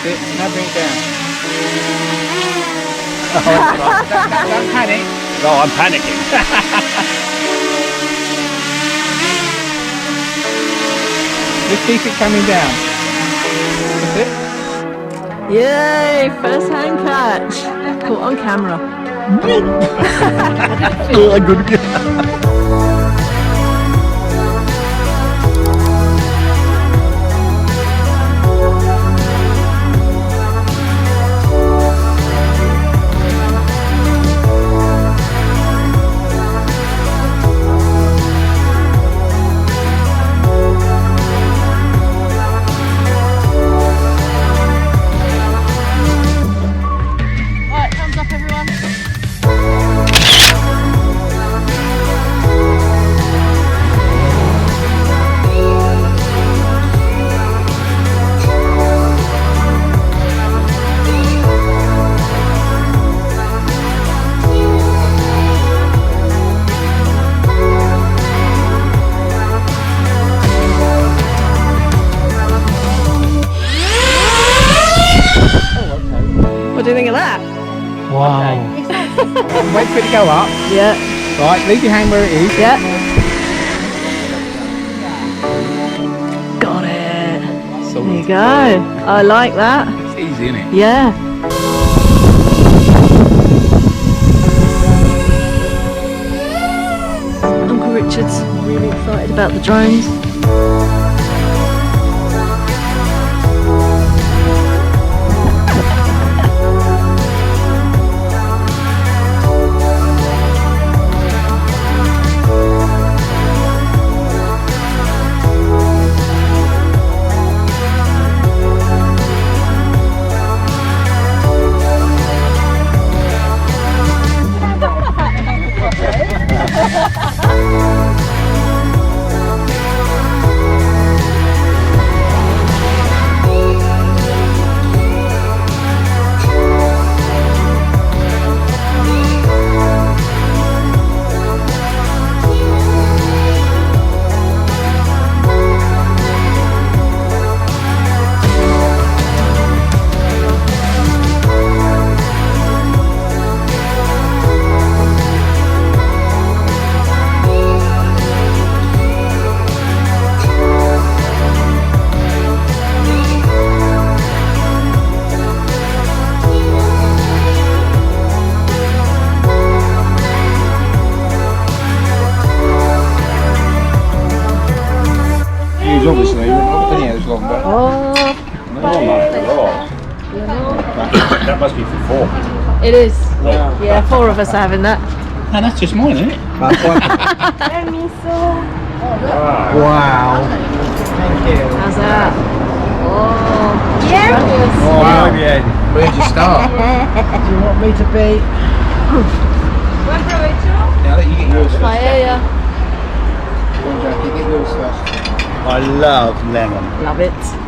That's it. Now bring it down. Don't panic. Oh, I'm panicking. Just keep it coming down. That's it. Yay! First hand catch. Caught on camera. What do you think of that? Wow. Wait for it to go up. Yeah. Right, leave your hand where it is. Yeah. Got it. So There you go. I like that. It's easy, isn't it? Yeah. Uncle Richard's really excited about the drones. Obviously, any hours longer. Oh, That must be for 4. it is. Yeah, 4 of us are having that. And that's just mine, isn't it? Wow. Thank you. How's that? Oh, Yeah. Wow. Where'd you start? Do you want me to be? Now let you get yours first. I hear ya. You get yours first. I love lemon. Love it.